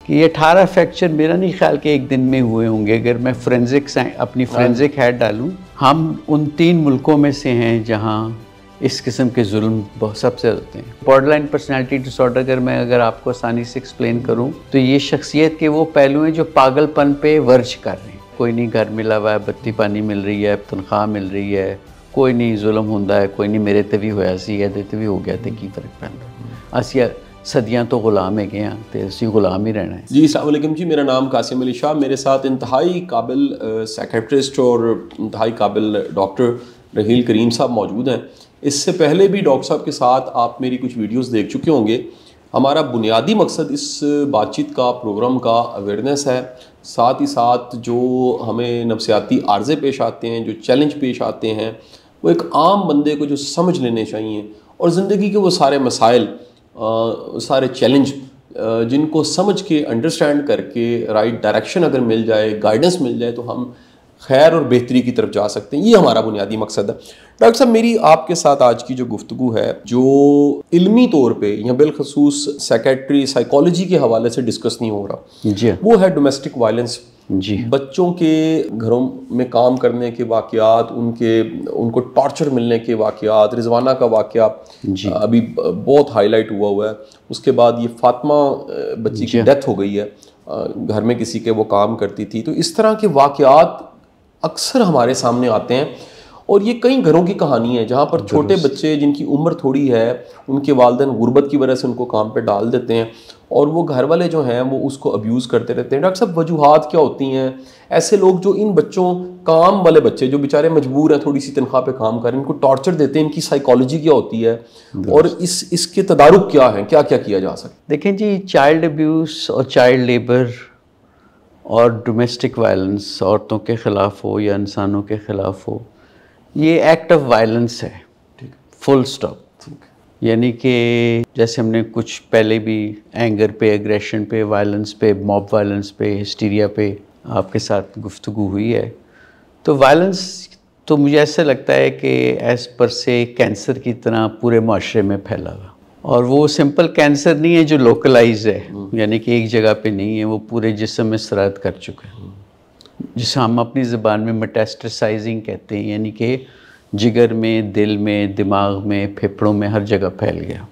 कि ये 18 फ्रैक्चर मेरा नहीं ख्याल कि एक दिन में हुए होंगे। अगर मैं अपनी फोरेंसिक हैड डालूं, हम उन 3 मुल्कों में से हैं जहां इस किस्म के जुल्म बहुत सबसे होते हैं। बॉर्डरलाइन पर्सनालिटी डिसऑर्डर अगर आपको आसानी से एक्सप्लेन करूं तो ये शख्सियत के वो पहलू हैं जो पागलपन पे वर्ज कर रहे हैं। कोई नहीं घर मिला हुआ है, बत्ती पानी मिल रही है, तनख्वाह मिल रही है, कोई नहीं जुल्म होंदा है, कोई नहीं मेरे ते भी होया सी है ते भी हो गया ते की फर्क पैंदा। असी सदियाँ तो गुलाम है गए तो असी गुलाम ही रहना है। जी अस्सलाम वालेकुम जी, मेरा नाम कासिम अली शाह, मेरे साथ इंतहाई काबिल साइकेट्रिस्ट और इंतहाई काबिल डॉक्टर रहील करीम साहब मौजूद हैं। इससे पहले भी डॉक्टर साहब के साथ आप मेरी कुछ वीडियोस देख चुके होंगे। हमारा बुनियादी मकसद इस बातचीत का, प्रोग्राम का अवेयरनेस है। साथ ही साथ जो हमें नफ्सियाती आर्जे पेश आते हैं, जो चैलेंज पेश आते हैं, वो एक आम बंदे को जो समझ लेने चाहिए और ज़िंदगी के वो सारे मसाइल, सारे चैलेंज जिनको समझ के अंडरस्टैंड करके राइट डायरेक्शन अगर मिल जाए, गाइडेंस मिल जाए, तो हम खैर और बेहतरी की तरफ जा सकते हैं। ये हमारा बुनियादी मकसद है। डॉक्टर साहब, मेरी आपके साथ आज की जो गुफ्तगू है, जो इल्मी तौर पे या बिलखसूस साइकेट्री, साइकोलॉजी के हवाले से डिस्कस नहीं हो रहा जी, वो है डोमेस्टिक वायलेंस। जी, बच्चों के घरों में काम करने के वाक़यात, उनको टॉर्चर मिलने के वाक़यात, रिजवाना का वाक़या अभी बहुत हाईलाइट हुआ है। उसके बाद ये फातिमा बच्ची की डेथ हो गई है, घर में किसी के वो काम करती थी। तो इस तरह के वाक़यात अक्सर हमारे सामने आते हैं और ये कई घरों की कहानी है जहाँ पर छोटे बच्चे जिनकी उम्र थोड़ी है, उनके वालिदैन गुर्बत की वजह से उनको काम पे डाल देते हैं और वो घर वाले जो हैं वो उसको अब्यूज़ करते रहते हैं। डॉक्टर साहब, वजूहात क्या होती हैं? ऐसे लोग जो इन बच्चों, काम वाले बच्चे जो बेचारे मजबूर हैं, थोड़ी सी तनख्वाह पे काम करें, इनको टॉर्चर देते हैं, इनकी साइकोलॉजी क्या होती है और इसके तदारुक क्या है, क्या क्या किया जा सकता है? देखें जी, चाइल्ड अब्यूज़ और चाइल्ड लेबर और डोमेस्टिक वायलेंस, औरतों के ख़िलाफ़ हो या इंसानों के ख़िलाफ़ हो, ये एक्ट ऑफ वायलेंस है, फुल स्टॉप। यानी कि जैसे हमने कुछ पहले भी एंगर पे, एग्रेशन पे, वायलेंस पे, मॉब वायलेंस पे, हिस्टीरिया पे आपके साथ गुफ्तगू हुई है। तो वायलेंस तो मुझे ऐसा लगता है कि एज़ पर से कैंसर की तरह पूरे माशरे में फैला हुआ, और वो सिंपल कैंसर नहीं है जो लोकलाइज है, यानी कि एक जगह पे नहीं है, वो पूरे जिस्म में सराहत कर चुका है, जिसे हम अपनी ज़बान में मेटास्टेसाइजिंग कहते हैं, यानी कि जिगर में, दिल में, दिमाग में, फेफड़ों में, हर जगह फैल गया।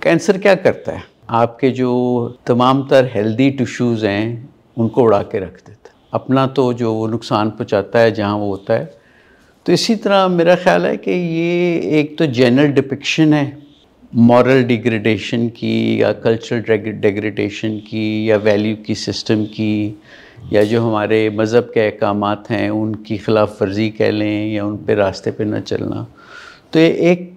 कैंसर क्या करता है? आपके जो तमाम तर हेल्दी टिश्यूज़ हैं उनको उड़ा के रख देता है। अपना तो जो वो नुकसान पहुँचाता है जहाँ वो होता है। तो इसी तरह मेरा ख़्याल है कि ये एक तो जनरल डिपिक्शन है मॉरल डिग्रेडेशन की, या कल्चरल डिग्रेडेशन की, या वैल्यू की सिस्टम की, या जो हमारे मज़हब के अहकामात हैं उनकी ख़िलाफ़ वर्जी कह लें, या उन पे रास्ते पे न चलना। तो ये एक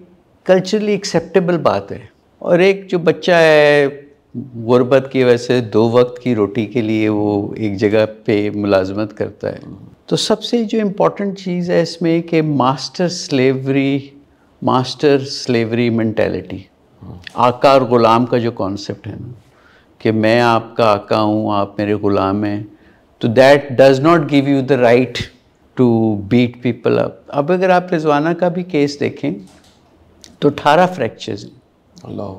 कल्चरली एक्सेप्टेबल बात है। और एक जो बच्चा है गुर्बत की वजह से 2 वक्त की रोटी के लिए वो एक जगह पे मुलाजमत करता है। तो सबसे जो इम्पोर्टेंट चीज़ है इसमें कि मास्टर स्लेवरी मेंटालिटी, आका और ग़ुलाम का जो कॉन्सेप्ट है ना, कि मैं आपका आका हूँ, आप मेरे ग़ुलाम हैं, तो that does not give you the right to beat people up. अब अगर आप रिजवाना का भी केस देखें तो 18 फ्रैक्चर्स हैं, अल्लाह,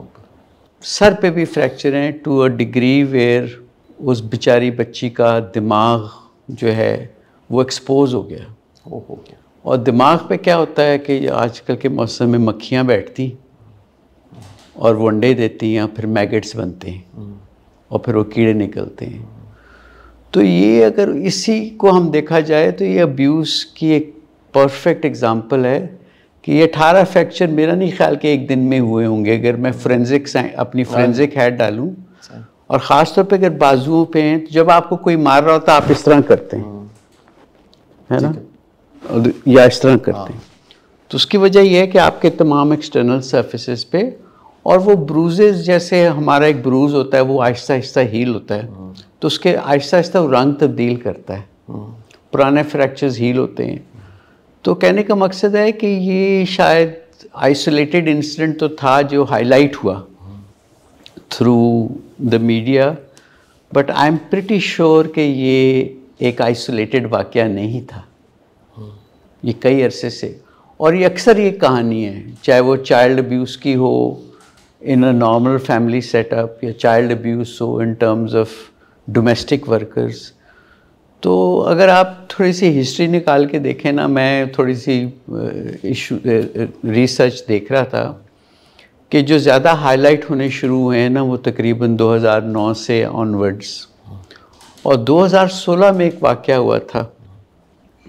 सर पे भी फ्रैक्चर हैं, टू अ डिग्री वेयर उस बेचारी बच्ची का दिमाग जो है वो एक्सपोज हो गया। और दिमाग पे क्या होता है कि आजकल के मौसम में मक्खियाँ बैठती और वो अंडे देती हैं, फिर मैगेट्स बनते हैं और फिर वो कीड़े निकलते हैं। तो ये अगर इसी को हम देखा जाए तो ये अब्यूज़ की एक परफेक्ट एग्जांपल है कि ये 18 फ्रैक्चर मेरा नहीं ख्याल कि एक दिन में हुए होंगे। अगर मैं अपनी फोरेंसिक हैड डालूं, और ख़ास तौर पे अगर बाजुओं पे हैं, तो जब आपको कोई मार रहा होता है आप इस तरह करते हैं, है ना, या इस तरह करते हैं। तो उसकी वजह यह है कि आपके तमाम एक्सटर्नल सर्फेसेस पे, और वो ब्रूजेस, जैसे हमारा एक ब्रूज होता है वो आहिस्ता आहिस्ता हील होता है, तो उसके आहिस्ता आहिस्ता वो रंग तब्दील करता है, पुराने फ्रैक्चर्स हील होते हैं। तो कहने का मकसद है कि ये शायद आइसोलेटेड इंसिडेंट तो था जो हाईलाइट हुआ through the media, but I am pretty sure कि ये एक आइसोलेटेड वाक़या नहीं था, ये कई अरसे से। और ये अक्सर ये कहानी है, चाहे वो चाइल्ड अब्यूज़ की हो इन अ नॉर्मल फैमिली सेटअप, या चाइल्ड अब्यूज़ हो in terms of domestic workers. तो अगर आप थोड़ी सी हिस्ट्री निकाल के देखें ना, मैं थोड़ी सी रिसर्च देख रहा था कि जो ज़्यादा हाईलाइट होने शुरू हुए हैं ना वो तकरीबन 2009 से ऑनवर्ड्स। और 2016 में एक वाक़या हुआ था,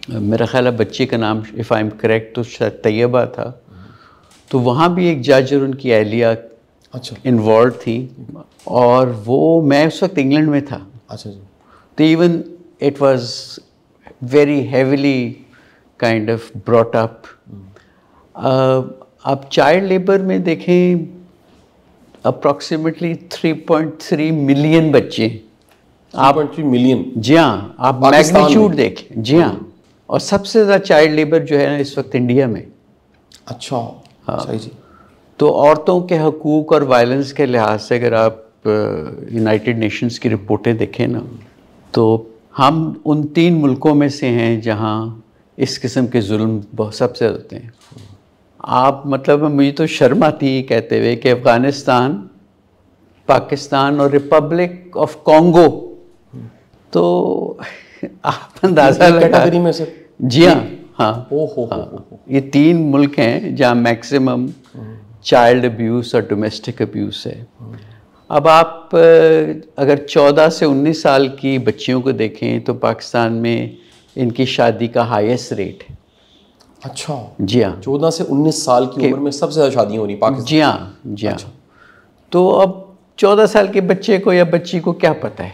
मेरा ख्याल है बच्ची का नाम इफ़ आई एम करेक्ट तो शायद तैयबा था। तो वहाँ भी एक जज और उनकी अहलिया इन्वॉल्व थी, और वो मैं उस वक्त इंग्लैंड में था। अच्छा जी। तो even it was very heavily kind of brought up. आप चाइल्ड लेबर में देखें, अप्रॉक्सीमेटली 3.3 मिलियन बच्चे। 3.3 मिलियन? जी हाँ, आप मैग्नीट्यूड देखें। जी हाँ, और सबसे ज़्यादा चाइल्ड लेबर जो है ना इस वक्त इंडिया में। अच्छा, हाँ सही जी। तो औरतों के हकूक़ और वायलेंस के लिहाज से अगर आप यूनाइटेड नेशंस की रिपोर्टें देखें ना, तो हम उन 3 मुल्कों में से हैं जहाँ इस किस्म के जुल्म बहुत सबसे होते हैं। आप मतलब मुझे तो शर्म आती है कहते हुए कि अफ़गानिस्तान, पाकिस्तान और रिपब्लिक ऑफ कॉन्गो, तो आप अंदाज़ा लगा कैटेगरी में से। जी हाँ, हाँ, हो। ये 3 मुल्क हैं जहाँ मैक्सिमम चाइल्ड अब्यूज़ और डोमेस्टिक अब्यूज़ है। अब आप अगर 14 से 19 साल की बच्चियों को देखें तो पाकिस्तान में इनकी शादी का हाईएस्ट रेट है। अच्छा जी हाँ, 14 से 19 साल की उम्र में सबसे ज़्यादा शादियाँ हो रही पाकिस्तान। जी हाँ, जी हाँ। अच्छा। तो अब 14 साल के बच्चे को या बच्ची को क्या पता है?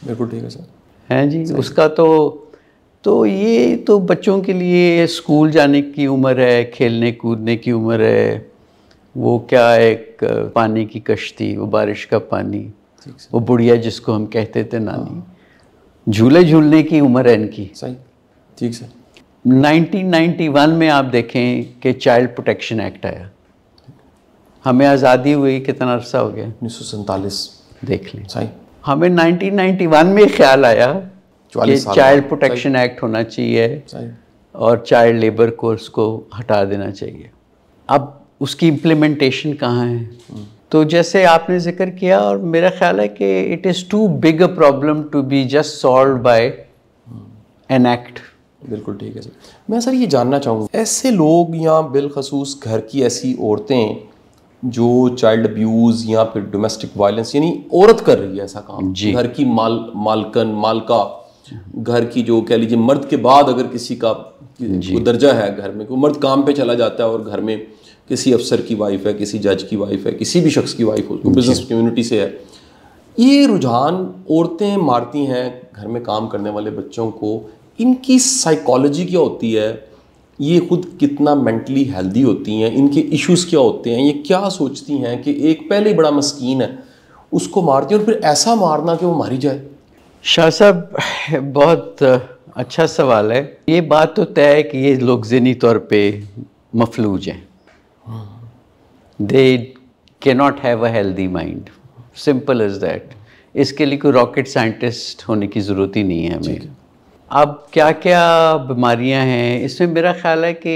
बिल्कुल ठीक है सर। हैं जी, उसका तो ये तो बच्चों के लिए स्कूल जाने की उम्र है, खेलने कूदने की उम्र है। वो क्या एक पानी की कश्ती, वो बारिश का पानी, वो बुढ़िया जिसको हम कहते थे नानी, झूले झूलने की उम्र है इनकी। सही, ठीक सर। 1991 में आप देखें कि चाइल्ड प्रोटेक्शन एक्ट आया। हमें आज़ादी हुई कितना अरसा हो गया? 1947। देख लें। सही। हमें 1991 में ख्याल आया कि चाइल्ड प्रोटेक्शन एक्ट होना चाहिए और चाइल्ड लेबर को उसको हटा देना चाहिए। अब उसकी इम्प्लीमेंटेशन कहाँ है? तो जैसे आपने जिक्र किया, और मेरा ख्याल है कि it is too big a problem to be just solve by an act. बिल्कुल ठीक है सर। मैं सर ये जानना चाहूँगा, ऐसे लोग या बिलखसूस घर की ऐसी औरतें जो चाइल्ड अब्यूज़ या फिर डोमेस्टिक वायलेंस, यानी औरत कर रही है ऐसा काम, घर की मालका, घर की जो कह लीजिए मर्द के बाद अगर किसी का कोई दर्जा है घर में, कोई मर्द काम पे चला जाता है और घर में किसी अफसर की वाइफ है, किसी जज की वाइफ है, किसी भी शख्स की वाइफ हो, बिजनेस कम्युनिटी से है, ये रुझान औरतें मारती हैं घर में काम करने वाले बच्चों को, इनकी साइकोलॉजी क्या होती है? ये खुद कितना मेंटली हेल्दी होती हैं? इनके इश्यूज़ क्या होते हैं? ये क्या सोचती हैं कि एक पहले ही बड़ा मस्कीन है उसको मारती है और फिर ऐसा मारना कि वो मारी जाए? शाह साहब, बहुत अच्छा सवाल है। ये बात तो तय है कि ये लोग ज़हनी तौर पे मफलूज हैं। They can not have a healthy mind, simple is that. इसके लिए कोई रॉकेट साइंटिस्ट होने की ज़रूरत ही नहीं है हमें। अब क्या क्या बीमारियां हैं इसमें, मेरा ख्याल है कि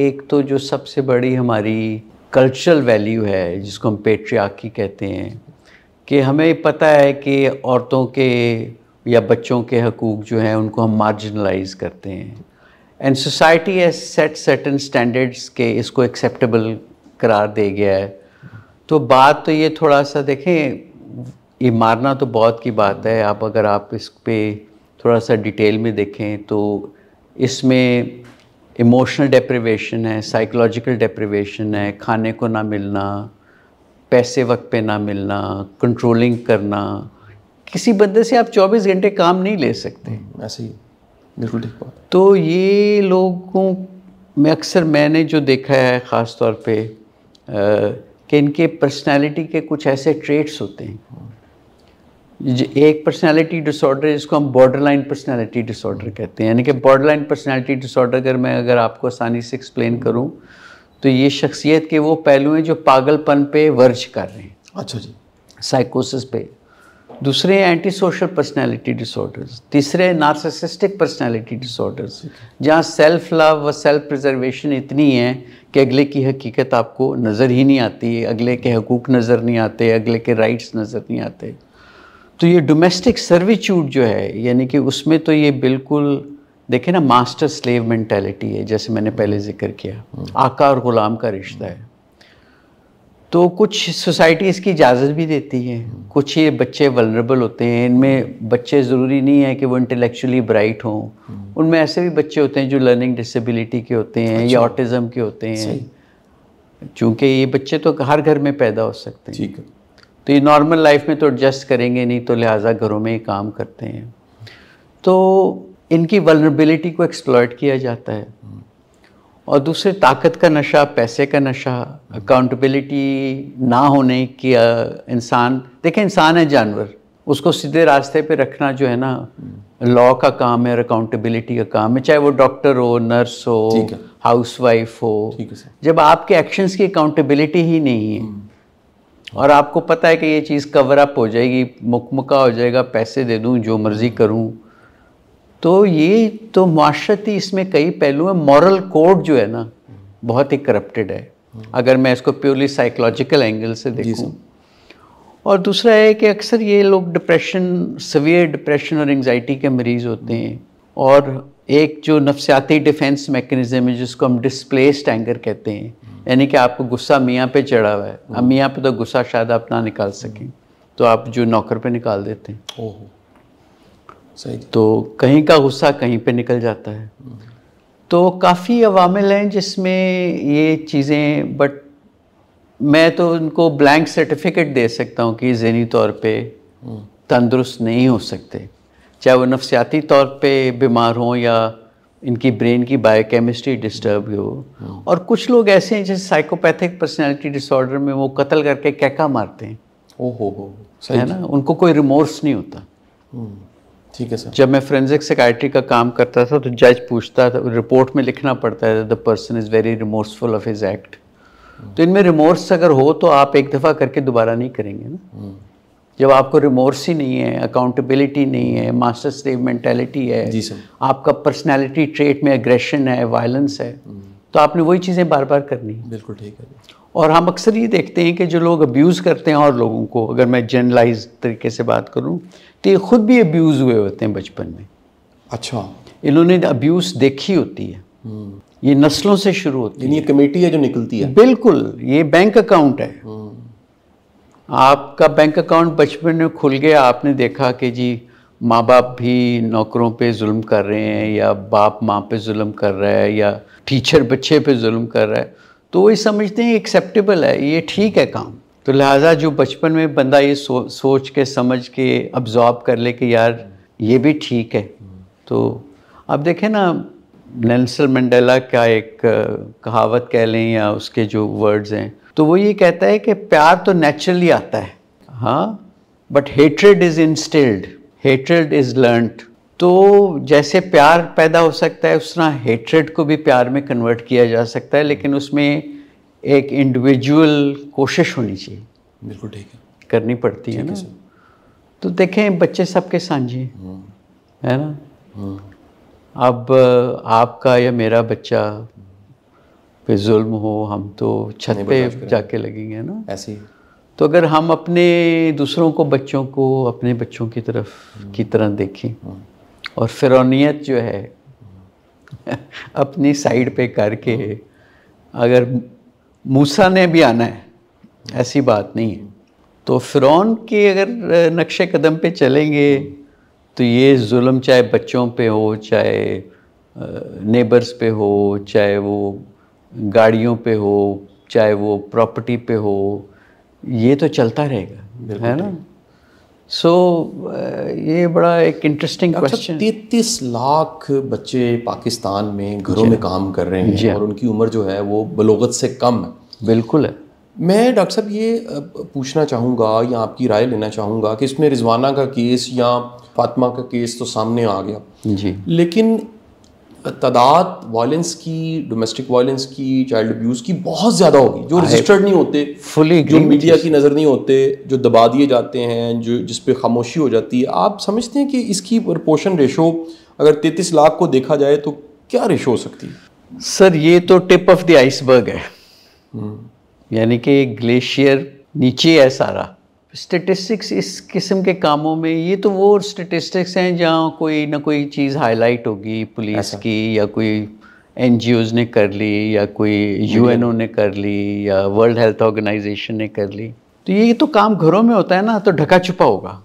एक तो जो सबसे बड़ी हमारी कल्चरल वैल्यू है जिसको हम पेट्रियार्की कहते हैं, कि हमें पता है कि औरतों के या बच्चों के हकूक़ जो हैं उनको हम मार्जिनलाइज करते हैं, and society has set certain standards के इसको एक्सेप्टेबल करार दे गया है। तो बात तो ये थोड़ा सा देखें, ये मारना तो बहुत की बात है। आप अगर आप इस पे थोड़ा सा डिटेल में देखें तो इसमें इमोशनल डेप्रिवेशन है, साइकोलॉजिकल डेप्रिवेशन है, खाने को ना मिलना, पैसे वक्त पे ना मिलना, कंट्रोलिंग करना। किसी बंदे से आप 24 घंटे काम नहीं ले सकते। ऐसे ही, बिल्कुल ठीक बात। तो ये लोगों में अक्सर मैंने जो देखा है ख़ास तौर पे कि इनके पर्सनालिटी के कुछ ऐसे ट्रेट्स होते हैं। एक पर्सनालिटी डिसऑर्डर जिसको हम बॉर्डरलाइन पर्सनालिटी डिसऑर्डर कहते हैं, यानी कि बॉर्डरलाइन पर्सनालिटी डिसऑर्डर अगर आपको आसानी से एक्सप्लेन करूं तो ये शख्सियत के वो पहलू हैं जो पागलपन पे वर्ज कर रहे हैं। अच्छा जी। साइकोसिस पे। दूसरे एंटी सोशल पर्सनैलिटी डिसऑर्डर्स। तीसरे नार्सिसिस्टिक पर्सनैलिटी डिसऑर्डर्स, जहाँ सेल्फ लव व सेल्फ प्रिजर्वेशन इतनी है कि अगले की हकीकत आपको नज़र ही नहीं आती, अगले के हकूक़ नज़र नहीं आते, अगले के राइट्स नज़र नहीं आते। तो ये डोमेस्टिक सर्विट्यूड जो है, यानी कि उसमें तो ये बिल्कुल देखें ना, मास्टर स्लेव मेंटालिटी है, जैसे मैंने पहले जिक्र किया, आका और गुलाम का रिश्ता है। तो कुछ सोसाइटी इसकी इजाज़त भी देती है, कुछ ये बच्चे वल्नरेबल होते हैं, इनमें बच्चे ज़रूरी नहीं है कि वो इंटेलेक्चुअली ब्राइट हों, उनमें ऐसे भी बच्चे होते हैं जो लर्निंग डिसेबिलिटी के होते हैं या ऑटिज़म के होते हैं, चूँकि ये बच्चे तो हर घर में पैदा हो सकते हैं। ठीक है। तो ये नॉर्मल लाइफ में तो एडजस्ट करेंगे नहीं, तो लिहाजा घरों में ही काम करते हैं। तो इनकी वल्नरेबिलिटी को एक्सप्लॉइट किया जाता है। और दूसरे ताकत का नशा, पैसे का नशा, अकाउंटेबिलिटी ना होने की, इंसान देखें, इंसान है जानवर, उसको सीधे रास्ते पे रखना जो है ना लॉ का काम है और अकाउंटेबिलिटी का काम है, चाहे वो डॉक्टर हो, नर्स हो, हाउसवाइफ हो। जब आपके एक्शंस की अकाउंटेबिलिटी ही नहीं है और आपको पता है कि ये चीज़ कवर अप हो जाएगी, मुकमुका हो जाएगा, पैसे दे दूँ, जो मर्ज़ी करूँ, तो ये तो माशरती, इसमें कई पहलू हैं। मॉरल कोड जो है ना बहुत ही करप्टेड है, अगर मैं इसको प्योरली साइकोलॉजिकल एंगल से देखूं। और दूसरा है कि अक्सर ये लोग डिप्रेशन, सीवियर डिप्रेशन और एंजाइटी के मरीज़ होते हैं, और एक जो नफ्सियाती डिफेंस मैकेनिज्म है जिसको हम डिस्प्लेस्ड एंगर कहते हैं, यानी कि आपको गुस्सा मियाँ पे चढ़ा हुआ है, अब मियाँ पे तो गुस्सा शायद आप ना निकाल सकें, तो आप जो नौकर पे निकाल देते हैं। ओहो, सही। तो कहीं का गुस्सा कहीं पे निकल जाता है। तो काफ़ी अवामिल हैं जिसमें ये चीज़ें, बट मैं तो उनको ब्लैंक सर्टिफिकेट दे सकता हूँ कि ज़हनी तौर पे तंदुरुस्त नहीं हो सकते, चाहे वो नफ्सियाती तौर पे बीमार हों या इनकी ब्रेन की बायोकेमिस्ट्री डिस्टर्ब हो। और कुछ लोग ऐसे हैं जैसे साइकोपैथिक पर्सनैलिटी डिसऑर्डर में वो कत्ल करके कैका मारते हैं। ओहो, सही है ना, उनको कोई रिमोर्स नहीं होता। ठीक है सर। जब मैं फोरेंसिक साइकाइट्री का काम करता था तो जज पूछता था, रिपोर्ट में लिखना पड़ता है, the person is very remorseful of his act. तो इनमें रिमोर्स अगर हो तो आप एक दफ़ा करके दोबारा नहीं करेंगे ना। जब आपको रिमोर्स ही नहीं है, अकाउंटेबिलिटी नहीं है, मास्टर स्लेव मेंटालिटी है, जी सर, आपका पर्सनैलिटी ट्रेट में एग्रेशन है, वायलेंस है, तो आपने वही चीज़ें बार बार करनी। बिल्कुल ठीक है। और हम अक्सर ये देखते हैं कि जो लोग अब्यूज़ करते हैं और लोगों को, अगर मैं जनरलाइज तरीके से बात करूं, तो ये खुद भी अब्यूज़ हुए होते हैं बचपन में। अच्छा, इन्होंने अब्यूज़ देखी होती है, ये नस्लों से शुरू होती है। ये कमेटी है जो निकलती है। बिल्कुल, ये बैंक अकाउंट है। आपका बैंक अकाउंट बचपन में खुल गया, आपने देखा कि जी माँ बाप भी नौकरों पे जुल्म कर रहे हैं, या बाप माँ पे जुल्म कर रहा है, या टीचर बच्चे पे जुल्म कर रहा है, तो वही समझते हैं एक्सेप्टेबल है, ये ठीक है काम। तो लिहाजा जो बचपन में बंदा ये सोच के समझ के अब्जॉर्ब कर ले कि यार ये भी ठीक है। तो अब देखें ना, नेल्सन मंडेला का एक कहावत कह लें या उसके जो वर्ड्स हैं, तो वो ये कहता है कि प्यार तो नेचुरली आता है, हाँ, but hatred is instilled, hatred is learned. तो जैसे प्यार पैदा हो सकता है उस तरह हेट्रेड को भी प्यार में कन्वर्ट किया जा सकता है, लेकिन उसमें एक इंडिविजुअल कोशिश होनी चाहिए। बिल्कुल ठीक है, करनी पड़ती है ना। तो देखें, बच्चे सबके साझे है ना। अब आपका या मेरा बच्चा पे जुल्म हो, हम तो छत पे जाके लगेंगे ना ऐसे ही। तो अगर हम अपने दूसरों को, बच्चों को अपने बच्चों की तरह देखें और फिरौनियत जो है अपनी साइड पे करके, अगर मूसा ने भी आना है, ऐसी बात नहीं है, तो फिरौन के अगर नक्शे कदम पे चलेंगे तो ये जुल्म चाहे बच्चों पे हो, चाहे नेबर्स पे हो, चाहे वो गाड़ियों पे हो, चाहे वो प्रॉपर्टी पे हो, ये तो चलता रहेगा, है ना। सो ये बड़ा एक इंटरेस्टिंग क्वेश्चन। 33 लाख बच्चे पाकिस्तान में घरों में काम कर रहे हैं और उनकी उम्र जो है वो बलोगत से कम है। बिल्कुल है। मैं डॉक्टर साहब ये पूछना चाहूँगा या आपकी राय लेना चाहूँगा कि इसमें रिजवाना का केस या फातिमा का केस तो सामने आ गया जी, लेकिन तादाद वायलेंस की, डोमेस्टिक वायलेंस की, चाइल्ड अब्यूज़ की बहुत ज़्यादा होगी, जो रजिस्टर्ड नहीं होते, फुली जो मीडिया की नज़र नहीं होते, जो दबा दिए जाते हैं, जो जिस पे खामोशी हो जाती है। आप समझते हैं कि इसकी प्रपोर्शन रेशो अगर 33 लाख को देखा जाए तो क्या रेशो हो सकती है? सर ये तो टिप ऑफ द आइसबर्ग है, यानी कि ग्लेशियर नीचे है सारा, स्टेटिस्टिक्स इस किस्म के कामों में, ये तो वो स्टेटिस्टिक्स हैं जहाँ कोई ना कोई चीज़ हाईलाइट होगी पुलिस की, या कोई एनजीओज़ ने कर ली, या कोई यूएनओ ने कर ली, या वर्ल्ड हेल्थ ऑर्गेनाइजेशन ने कर ली। तो ये तो काम घरों में होता है ना, तो ढका छुपा होगा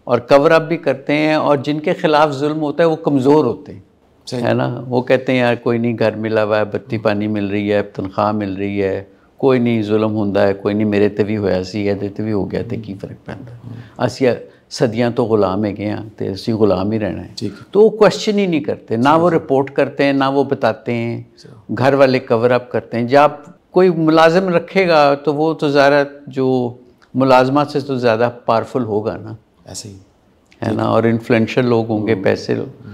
और कवर अप भी करते हैं, और जिनके खिलाफ जुल्म होता है वो कमज़ोर होते हैं, है ना। वो कहते हैं यार कोई नहीं, घर मिला हुआ है, बत्ती पानी मिल रही है, तनख्वाह मिल रही है, कोई नहीं जुल्म होंदा है, कोई नहीं मेरे ते भी होया सी, ਇਹਦੇ ਤੇ भी हो गया तो की फ़र्क पैंदा, ਅਸੀਂ सदियाँ तो गुलाम है हैं तो ਅਸੀਂ गुलाम ही रहना है। तो वो क्वेश्चन ही नहीं करते, ना वो रिपोर्ट करते हैं, ना वो बताते हैं, घर वाले कवर अप करते हैं। जब कोई मुलाजिम रखेगा तो वो तो ज़्यादा जो मुलाजमत से तो ज़्यादा पावरफुल होगा ना, ऐसे ही है ना, और इन्फ्लुएंशियल लोग होंगे, पैसे लोग।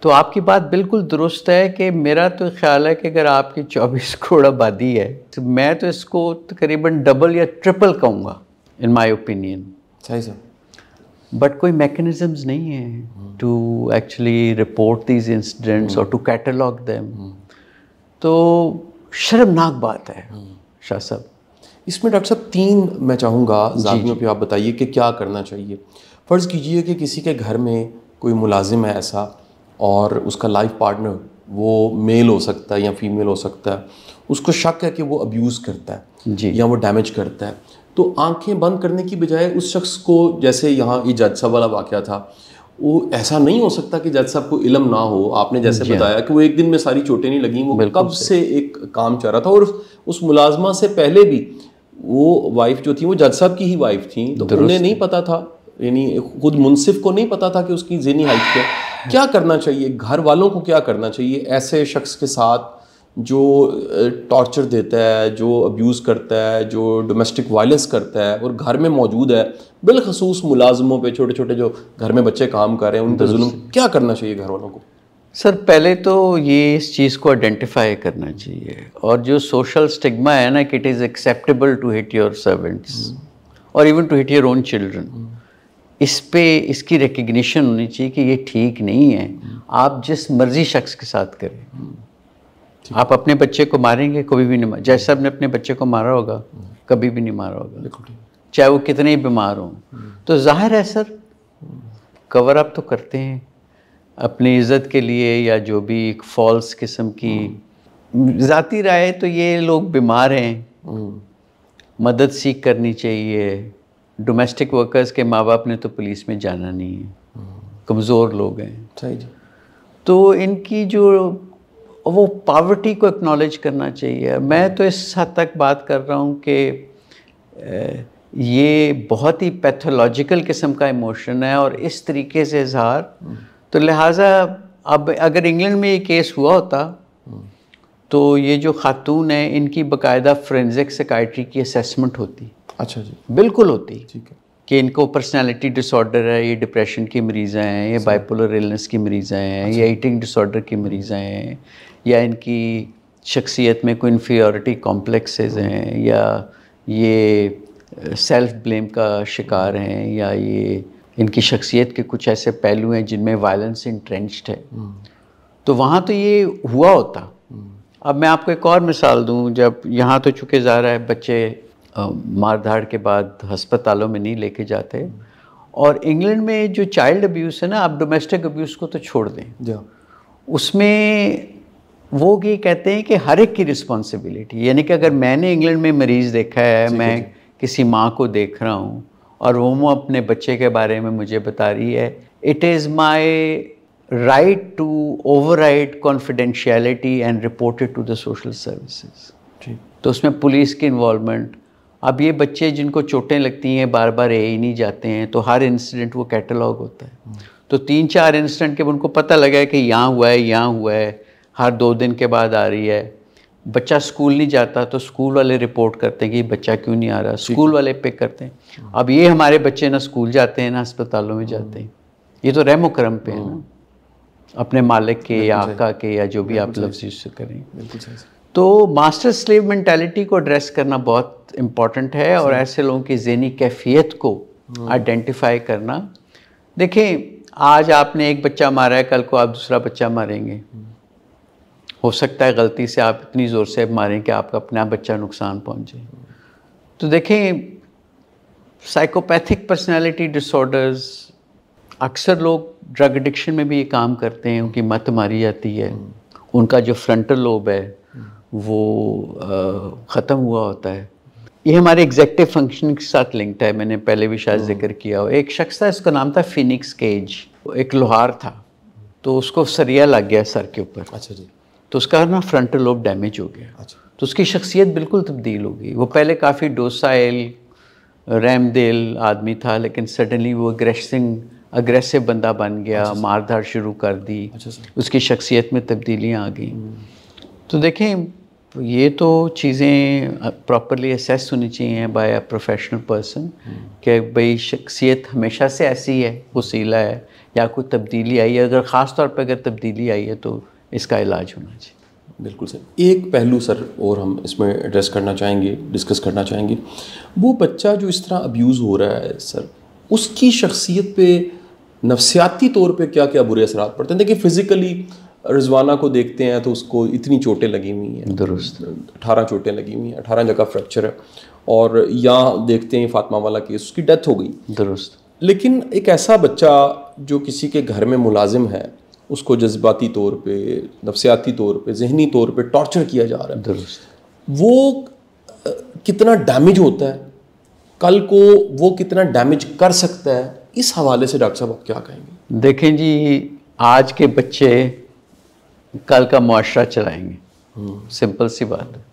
तो आपकी बात बिल्कुल दुरुस्त है कि मेरा तो ख्याल है कि अगर आपकी 24 करोड़ आबादी है तो मैं तो इसको तकरीबन डबल या ट्रिपल कहूँगा इन माय ओपिनियन। सही सर। बट कोई मैकेनिज़म्स नहीं है to actually report these incidents और टू कैटलॉग देम। तो शर्मनाक बात है शाह साहब। इसमें डॉक्टर साहब 3 मैं चाहूँगा ज़ाबियों पे आप बताइए कि क्या करना चाहिए। फ़र्ज़ कीजिए कि किसी के घर में कोई मुलाजिम है ऐसा, और उसका लाइफ पार्टनर वो मेल हो सकता है या फीमेल हो सकता है, उसको शक है कि वो अब्यूज़ करता है जी, या वो डैमेज करता है, तो आंखें बंद करने की बजाय उस शख्स को, जैसे यहाँ ये जज साहब वाला वाक़या था, वो ऐसा नहीं हो सकता कि जज साहब को इल्म ना हो। आपने जैसे बताया कि वो एक दिन में सारी चोटें नहीं लगीं, वो कब से एक काम चल रहा था, और उस मुलाजमा से पहले भी वो वाइफ जो थी वो जज साहब की ही वाइफ थी, तो उन्हें नहीं पता था, यानी खुद मुनसिफ को नहीं पता था कि उसकी ज़हनी हाइट क्या करना चाहिए, घर वालों को क्या करना चाहिए ऐसे शख्स के साथ जो टॉर्चर देता है, जो अब्यूज़ करता है, जो डोमेस्टिक वायलेंस करता है और घर में मौजूद है, बिलखसूस मुलाजमों पे, छोटे छोटे जो घर में बच्चे काम कर रहे हैं उन पर जुल्म, क्या करना चाहिए घर वालों को? सर पहले तो ये इस चीज़ को आइडेंटिफाई करना चाहिए, और जो सोशल स्टिग्मा है ना कि it is acceptable to hit your servants और even to hit your own children, इस पे इसकी रिकग्निशन होनी चाहिए कि ये ठीक नहीं है। आप जिस मर्जी शख्स के साथ करें, आप अपने बच्चे को मारेंगे कभी भी नहीं, जैसे साहब ने अपने बच्चे को मारा होगा कभी भी नहीं मारा होगा, चाहे वो कितने ही बीमार हों। तो जाहिर है सर कवर अप तो करते हैं अपनी इज़्ज़त के लिए, या जो भी एक फॉल्स किस्म की ज़ाती राय, तो ये लोग बीमार हैं, मदद सीख करनी चाहिए। डोमेस्टिक वर्कर्स के माँ बाप ने तो पुलिस में जाना नहीं है, कमज़ोर लोग हैं, सही जी। तो इनकी जो वो पॉवर्टी को एक्नॉलेज करना चाहिए। मैं तो इस हद तक बात कर रहा हूँ कि ये बहुत ही पैथोलॉजिकल किस्म का इमोशन है और इस तरीके से इजहार, तो लिहाजा अब अगर इंग्लैंड में ये केस हुआ होता तो ये जो खातून है इनकी बाकायदा फोरेंसिक साइकाइट्री की असेसमेंट होती। अच्छा जी। बिल्कुल होती, ठीक है, कि इनको पर्सनालिटी डिसऑर्डर है, ये डिप्रेशन की मरीज़ हैं, ये बाइपोलर इलनेस की मरीज़ हैं, ये ईटिंग डिसऑर्डर की मरीज़ हैं, या इनकी शख्सियत में कोई इन्फीरियॉरिटी कॉम्प्लेक्सेस हैं, या ये सेल्फ ब्लेम का शिकार हैं, या ये इनकी शख्सियत के कुछ ऐसे पहलू हैं जिनमें वायलेंस इंट्रेंच्ड है, तो वहाँ तो ये हुआ होता। अब मैं आपको एक और मिसाल दूँ, जब यहाँ तो चूँकि ज़ाहिर है बच्चे मार धाड़ के बाद हस्पतालों में नहीं लेके जाते, और इंग्लैंड में जो चाइल्ड अब्यूज़ है ना, आप डोमेस्टिक अब्यूज़ को तो छोड़ दें, उसमें वो ये कहते हैं कि हर एक की रिस्पॉन्सिबिलिटी, यानी कि अगर मैंने इंग्लैंड में मरीज़ देखा है, मैं किसी माँ को देख रहा हूँ और वो अपने बच्चे के बारे में मुझे बता रही है, it is my right to override confidentiality and report it to the social services. तो उसमें पुलिस की इन्वॉल्वमेंट, अब ये बच्चे जिनको चोटें लगती हैं बार बार ही नहीं जाते हैं, तो हर इंसिडेंट वो कैटलॉग होता है, तो 3-4 इंसिडेंट के उनको पता लगा है कि यहाँ हुआ है, यहाँ हुआ है, हर 2 दिन के बाद आ रही है। बच्चा स्कूल नहीं जाता तो स्कूल वाले रिपोर्ट करते हैं कि बच्चा क्यों नहीं आ रहा, स्कूल वाले पिक करते हैं। अब ये हमारे बच्चे ना स्कूल जाते हैं ना अस्पतालों में जाते हैं, ये तो रहमो करम पे है ना, अपने मालिक के या आका के या जो भी आप लफ्ज़ यूज़ करें। तो मास्टर स्लेव मेंटालिटी को एड्रेस करना बहुत इम्पॉर्टेंट है, और ऐसे लोगों की ज़हनी कैफियत को आइडेंटिफाई करना। देखें, आज आपने एक बच्चा मारा है, कल को आप दूसरा बच्चा मारेंगे, हो सकता है गलती से आप इतनी ज़ोर से मारें कि आपका अपना बच्चा नुकसान पहुंचे। तो देखें, साइकोपैथिक पर्सनालिटी डिसऑर्डर्स, अक्सर लोग ड्रग एडिक्शन में भी ये काम करते हैं, उनकी मत मारी जाती है, उनका जो फ्रंटल लोब है वो ख़त्म हुआ होता है। ये हमारे एग्जेक्टिव फंक्शन के साथ लिंक्ड है, मैंने पहले भी शायद जिक्र किया हो। एक शख्स था, इसका नाम था फिनिक्स केज, एक लोहार था, तो उसको सरिया लग गया सर के ऊपर। अच्छा जी। तो उसका ना फ्रंटल लोब डैमेज हो गया। अच्छा। तो उसकी शख्सियत बिल्कुल तब्दील हो गई। वो पहले काफ़ी डोसाइल रहमदिल आदमी था, लेकिन सडनली वो अग्रेसिव बंदा बन गया, मारधाड़ शुरू कर दी। अच्छा सर। उसकी शख्सियत में तब्दीलियाँ आ गई। तो देखें, ये तो चीज़ें प्रॉपरली असेस होनी चाहिए बाय अ प्रोफेशनल पर्सन कि भाई शख्सियत हमेशा से ऐसी है, वसीला है या कोई तब्दीली आई है। अगर ख़ास तौर पर अगर तब्दीली आई है तो इसका इलाज होना चाहिए। बिल्कुल सर। एक पहलू सर और हम इसमें एड्रेस करना चाहेंगे, डिस्कस करना चाहेंगे, वो बच्चा जो इस तरह अब्यूज़ हो रहा है सर, उसकी शख्सियत पे नफसियाती तौर पे क्या क्या बुरे असरात पड़ते हैं? देखिए फ़िज़िकली रिजवाना को देखते हैं तो उसको इतनी चोटें लगी हुई हैं, दुरुस्त 18 चोटें लगी हुई हैं, 18 जगह फ्रैक्चर है, और यहाँ देखते हैं फातिमा वाला केस, उसकी डेथ हो गई। दुरुस्त। लेकिन एक ऐसा बच्चा जो किसी के घर में मुलाजिम है, उसको जज्बाती तौर पे, नफसियाती तौर पे, जहनी तौर पे टॉर्चर किया जा रहा है, दुरुस्त। वो कितना डैमेज होता है, कल को वो कितना डैमेज कर सकता है, इस हवाले से डॉक्टर साहब आप क्या कहेंगे? देखें जी, आज के बच्चे कल का मुआशरा चलाएंगे, सिंपल सी बात है।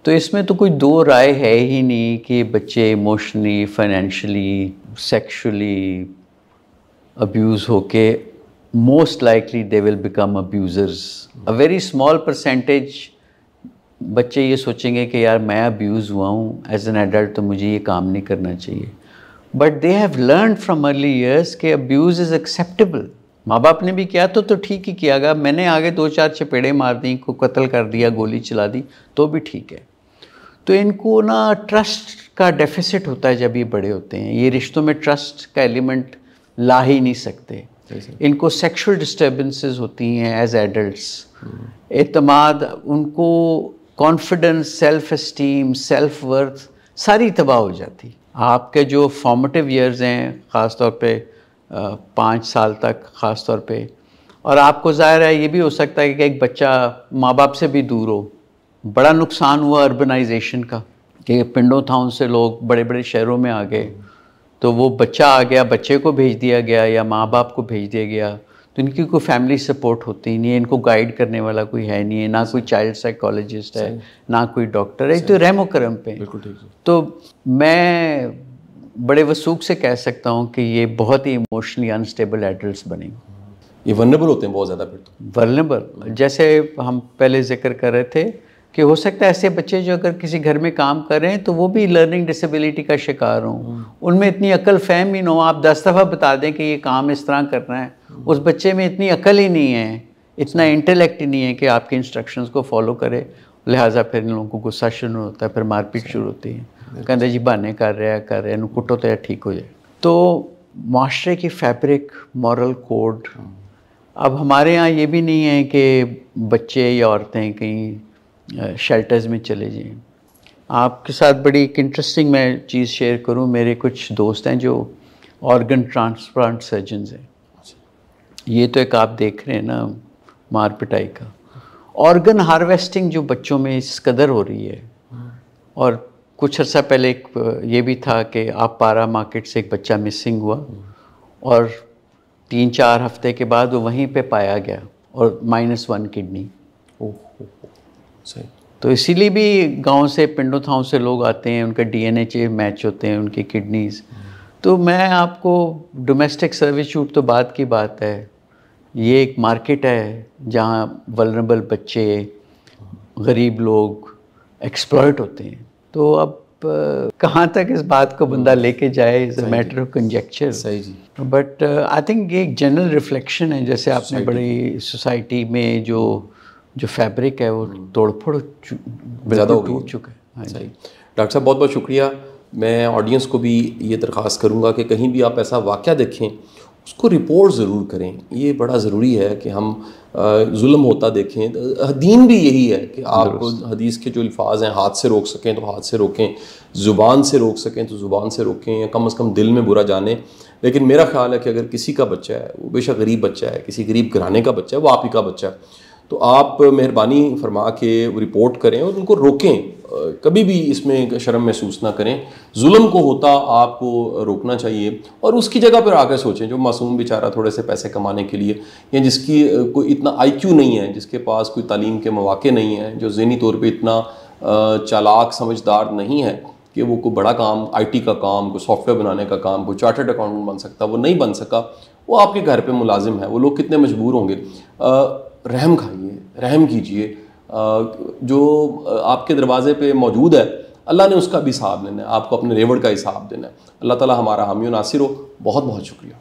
तो इसमें तो कोई दो राय है ही नहीं कि बच्चे इमोशनली, फाइनेंशियली, सेक्सुअली अब्यूज़ होके most likely they will become abusers. A very small percentage बच्चे ये सोचेंगे कि यार मैं अब्यूज़ हुआ हूँ एज एन एडल्ट, तो मुझे ये काम नहीं करना चाहिए। But they have learn from early years कि अब्यूज़ इज़ एक्सेप्टेबल। माँ बाप ने भी किया तो ठीक ही कियागा, मैंने आगे 2-4 चपेड़े मार दी, को कत्ल कर दिया, गोली चला दी, तो भी ठीक है। तो इनको ना ट्रस्ट का डेफिसिट होता है जब ये बड़े होते हैं। ये रिश्तों में ट्रस्ट का एलिमेंट ला ही नहीं सकते। इनको सेक्सुअल डिस्टर्बेंसेस होती हैं एज एडल्ट्स, एतमाद, उनको confidence, self esteem, self worth सारी तबाह हो जाती। आपके जो फॉर्मेटिव ईयर्स हैं, ख़ास तौर पे 5 साल तक ख़ास तौर पे, और आपको ज़ाहिर है ये भी हो सकता है कि एक बच्चा माँ बाप से भी दूर हो। बड़ा नुकसान हुआ अर्बनाइजेशन का कि पिंडों थाउन से लोग बड़े बड़े शहरों में आ गए, तो वो बच्चा आ गया, बच्चे को भेज दिया गया या माँ बाप को भेज दिया गया, तो इनकी कोई फैमिली सपोर्ट होती नहीं है, इनको गाइड करने वाला कोई है नहीं है, ना कोई चाइल्ड साइकोलॉजिस्ट है, ना कोई डॉक्टर है, तो रहमो करम पे। बिल्कुल ठीक है। तो मैं बड़े वसूख से कह सकता हूँ कि ये बहुत ही इमोशनली अनस्टेबल एडल्ट्स बनेंगे। ये वल्नरेबल होते हैं बहुत ज़्यादा फिर तो। वल्नरेबल, जैसे हम पहले जिक्र कर रहे थे कि हो सकता है ऐसे बच्चे जो अगर किसी घर में काम कर रहे हैं तो वो भी लर्निंग डिसेबिलिटी का शिकार हों, उनमें इतनी अकल फहम ही ना हो। आप 10 दफ़ा बता दें कि ये काम इस तरह करना है, उस बच्चे में इतनी अकल ही नहीं है, इतना इंटेलेक्ट ही नहीं है कि आपके इंस्ट्रक्शंस को फॉलो करे। लिहाजा फिर इन लोगों को गुस्सा शुरू होता है, फिर मारपीट शुरू होती है, कहते जी बहाने कर रहे हैं, कुटो तो यार ठीक हो जाए। तो माशरे की फैब्रिक, मॉरल कोड, अब हमारे यहाँ ये भी नहीं है कि बच्चे या औरतें कहीं शेल्टर्स में चले जाएं। आपके साथ बड़ी एक इंटरेस्टिंग मैं चीज़ शेयर करूं, मेरे कुछ दोस्त हैं जो ऑर्गन ट्रांसप्लांट सर्जन्स हैं। ये तो एक आप देख रहे हैं ना मार पिटाई का, ऑर्गन हार्वेस्टिंग जो बच्चों में इस कदर हो रही है। और कुछ अर्सा पहले एक ये भी था कि आप पारा मार्केट से एक बच्चा मिसिंग हुआ और 3-4 हफ्ते के बाद वो वहीं पे पाया गया और -1 किडनी। सही। तो इसीलिए भी गांव से, पिंडों थाव से लोग आते हैं, उनका DNA मैच होते हैं, उनकी किडनीज़। तो मैं आपको डोमेस्टिक सर्विट्यूड तो बाद की बात है, ये एक मार्केट है जहाँ वल्नरेबल बच्चे, गरीब लोग एक्सप्लॉइट होते हैं। तो अब कहाँ तक इस बात को बंदा लेके जाए is a matter of conjecture. सही जी। बट आई थिंक ये एक जनरल रिफ्लेक्शन है, जैसे आपने बड़ी सोसाइटी में जो फैब्रिक है वो तोड़फोड़ ज़्यादा टूट चुका है। सही। डॉक्टर साहब बहुत बहुत शुक्रिया। मैं ऑडियंस को भी ये दरख्वास्त करूँगा कि कहीं भी आप ऐसा वाक़या देखें, उसको रिपोर्ट ज़रूर करें। ये बड़ा ज़रूरी है कि हम जुल्म होता देखें। दीन भी यही है कि आप हदीस के जो अल्फाज हैं, हाथ से रोक सकें तो हाथ से रोकें, ज़ुबान से रोक सकें तो ज़ुबान से रोकें, या कम से कम दिल में बुरा जाने। लेकिन मेरा ख्याल है कि अगर किसी का बच्चा है, वो बेशक गरीब बच्चा है, किसी गरीब घराने का बच्चा है, वो आप ही का बच्चा है, तो आप मेहरबानी फरमा के रिपोर्ट करें और उनको रोकें। कभी भी इसमें शर्म महसूस ना करें। जुल्म को होता आपको रोकना चाहिए और उसकी जगह पर आकर सोचें जो मासूम बेचारा थोड़े से पैसे कमाने के लिए, या जिसकी कोई इतना IQ नहीं है, जिसके पास कोई तालीम के मौके नहीं है, जो ज़हनी तौर पे इतना चालाक समझदार नहीं है कि वो कोई बड़ा काम, IT का काम, कोई सॉफ्टवेयर बनाने का काम, कोई चार्टर्ड अकाउंटेंट बन सकता, वो नहीं बन सका, वो आपके घर पे मुलाजिम है। वो लोग कितने मजबूर होंगे। रहम खाइए, रहम कीजिए। जो आपके दरवाजे पे मौजूद है, अल्लाह ने उसका भी हिसाब लेना है, आपको अपने रेवड़ का हिसाब देना है। अल्लाह ताला हमारा हामी और नासिर हो। बहुत बहुत शुक्रिया।